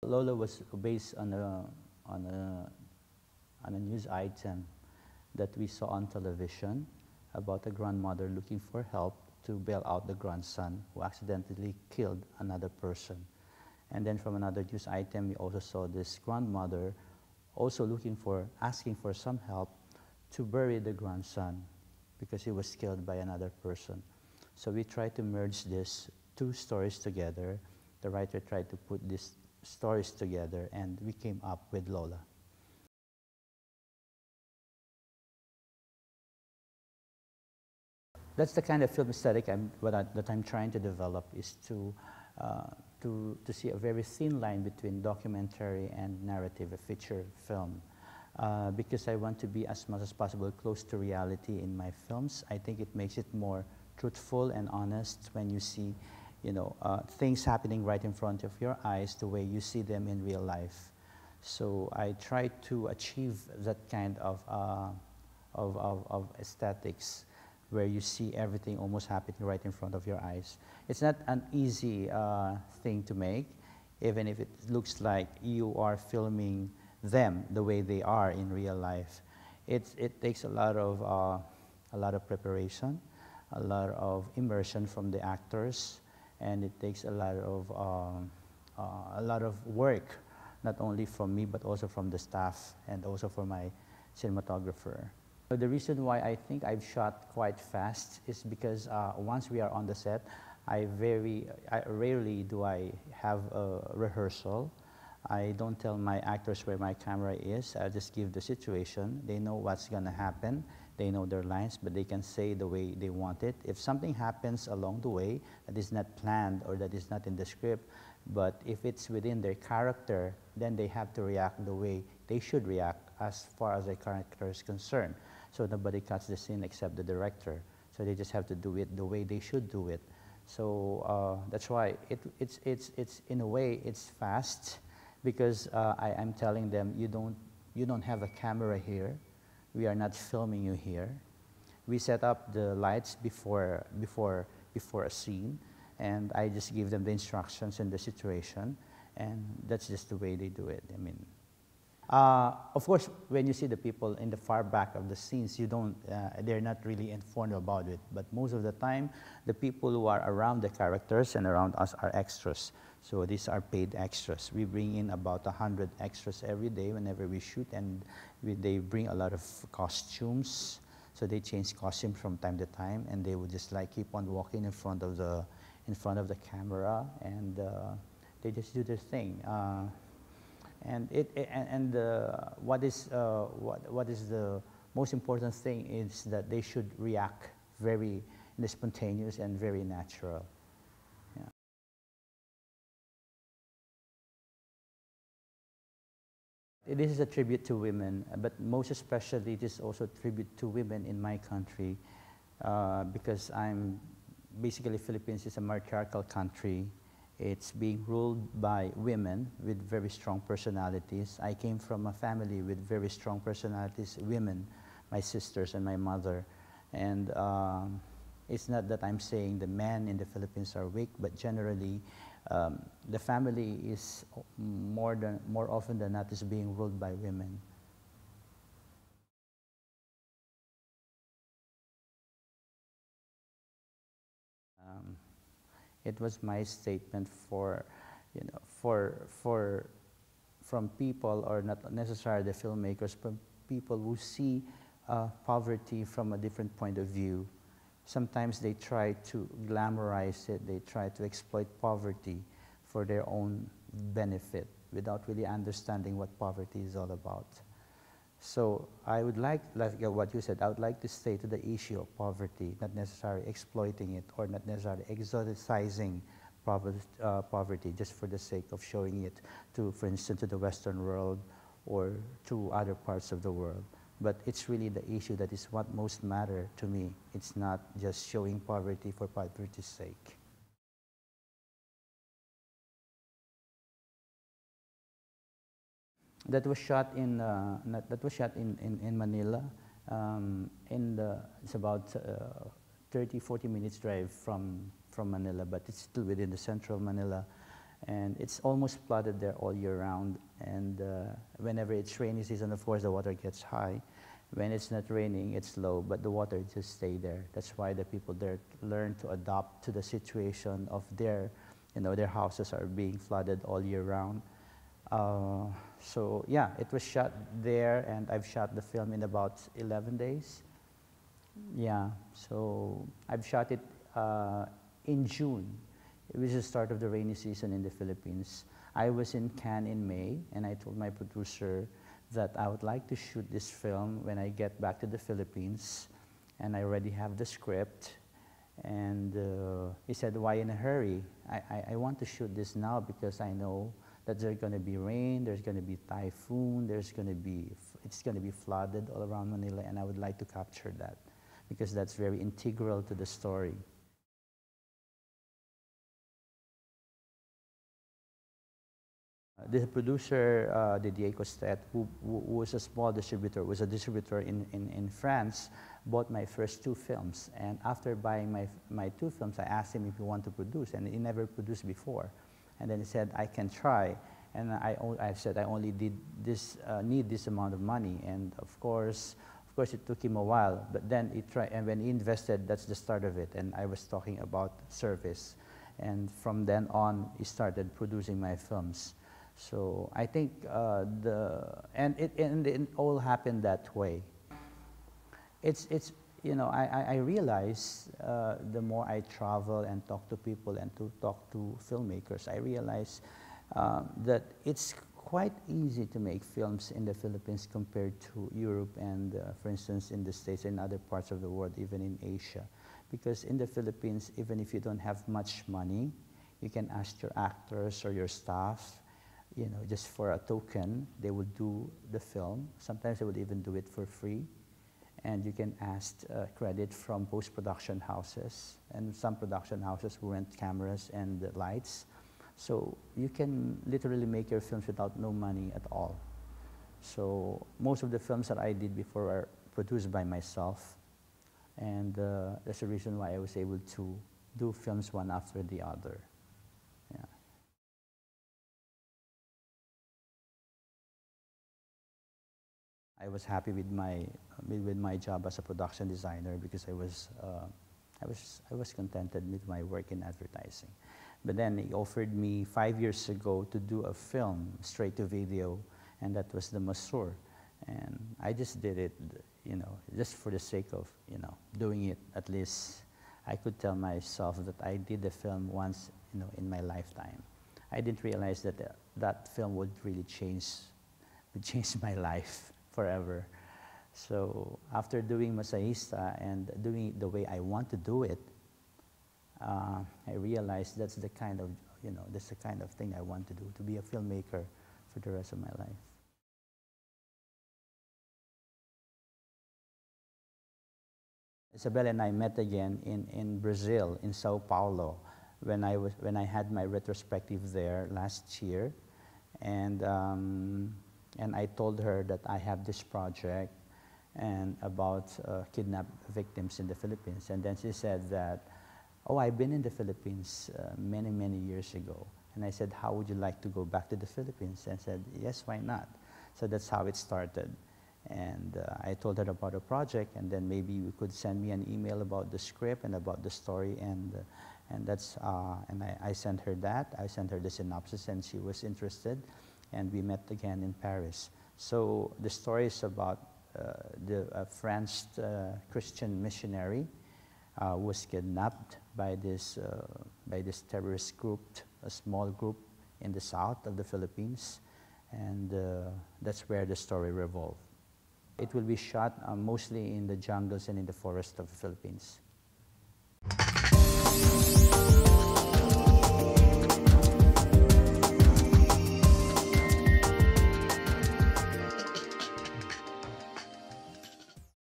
Lola was based on on a news item that we saw on television about a grandmother looking for help to bail out the grandson who accidentally killed another person. And then from another news item, we also saw this grandmother also asking for some help to bury the grandson because he was killed by another person. So we tried to merge these two stories together. The writer tried to put these stories together, and we came up with Lola. That's the kind of film aesthetic that I'm trying to develop, is to see a very thin line between documentary and narrative, a feature film. Because I want to be as much as possible close to reality in my films. I think it makes it more truthful and honest when you see, things happening right in front of your eyes the way you see them in real life. So I try to achieve that kind of aesthetics where you see everything almost happening right in front of your eyes. It's not an easy thing to make, even if it looks like you are filming them the way they are in real life. It takes a lot of preparation, a lot of immersion from the actors, and it takes a lot of work, not only from me but also from the staff and also for my cinematographer. So the reason why I think I've shot quite fast is because once we are on the set, rarely do I have a rehearsal. I don't tell my actors where my camera is. I just give the situation. They know what's going to happen. They know their lines, but they can say the way they want it. If something happens along the way that is not planned or that is not in the script, but if it's within their character, then they have to react the way they should react as far as their character is concerned. So nobody cuts the scene except the director. So they just have to do it the way they should do it. So that's why it's in a way it's fast, because I'm telling them, you don't have a camera here. We are not filming you here. We set up the lights before a scene, and I just give them the instructions and the situation, and that's just the way they do it. I mean, of course, when you see the people in the far back of the scenes, they're not really informed about it. But most of the time, the people who are around the characters and around us are extras. So these are paid extras. We bring in about 100 extras every day whenever we shoot, and they bring a lot of costumes. So they change costumes from time to time, and they would just like keep on walking in front of the camera, and they just do their thing. What is the most important thing is that they should react very spontaneous and very natural. Yeah. This is a tribute to women, but most especially it is also a tribute to women in my country, because basically Philippines is a matriarchal country. It's being ruled by women with very strong personalities. I came from a family with very strong personalities, women, my sisters and my mother. And it's not that I'm saying the men in the Philippines are weak, but generally the family is more often than not is being ruled by women. It was my statement from people, or not necessarily the filmmakers, but people who see poverty from a different point of view. Sometimes they try to glamorize it, they try to exploit poverty for their own benefit without really understanding what poverty is all about. So I would like what you said, I would like to stay to the issue of poverty, not necessarily exploiting it or not necessarily exoticizing poverty just for the sake of showing it to, for instance, to the Western world or to other parts of the world. But it's really the issue that is what most matter to me. It's not just showing poverty for poverty's sake. That was shot in Manila. It's about 30-40 minutes drive from Manila, but it's still within the central Manila. And it's almost flooded there all year round. And whenever it's rainy season, of course, the water gets high. When it's not raining, it's low, but the water just stay there. That's why the people there learn to adapt to the situation of their, their houses are being flooded all year round. So yeah, it was shot there, and I've shot the film in about 11 days. Yeah, so I've shot it in June. It was the start of the rainy season in the Philippines. I was in Cannes in May, and I told my producer that I would like to shoot this film when I get back to the Philippines, and I already have the script. And he said, why in a hurry? I want to shoot this now because I know that there's going to be rain, there's going to be typhoon, it's going to be flooded all around Manila, and I would like to capture that because that's very integral to the story. The producer, Didier Costet, who was a small distributor, was a distributor in France, bought my first 2 films. And after buying my 2 films, I asked him if he wanted to produce, and he never produced before. And then he said, I can try. And I said, I only need this amount of money. And of course, it took him a while, but then he tried, and when he invested, that's the start of it. And I was talking about service. And from then on, he started producing my films. So I think it all happened that way. I realize the more I travel and talk to people and to talk to filmmakers, I realize that it's quite easy to make films in the Philippines compared to Europe and, for instance, in the States and other parts of the world, even in Asia. Because in the Philippines, even if you don't have much money, you can ask your actors or your staff, just for a token, they will do the film. Sometimes they would even do it for free. And you can ask credit from post-production houses. And some production houses will rent cameras and lights. So you can literally make your films without no money at all. So most of the films that I did before are produced by myself. And that's the reason why I was able to do films one after the other. Yeah. I was happy with my job as a production designer because I was contented with my work in advertising. But then he offered me 5 years ago to do a film straight to video, and that was the Masseur. And I just did it, just for the sake of, doing it. At least I could tell myself that I did the film once, in my lifetime. I didn't realize that that film would really change my life forever. So after doing Masahista and doing it the way I want to do it, I realized that's the kind of, that's the kind of thing I want to do, to be a filmmaker for the rest of my life. Isabelle and I met again in Brazil, in Sao Paulo, when I had my retrospective there last year, and I told her that I have this project and about kidnapped victims in the Philippines, and then she said that, oh, I've been in the Philippines many, many years ago. And I said, how would you like to go back to the Philippines? And said, yes, why not? So that's how it started. And I told her about the project, and then maybe you could send me an email about the script and about the story, and I sent her that. I sent her the synopsis, and she was interested, and we met again in Paris. So the story is about the French Christian missionary who was kidnapped by this terrorist group, a small group in the south of the Philippines, and that's where the story revolved. It will be shot mostly in the jungles and in the forests of the Philippines.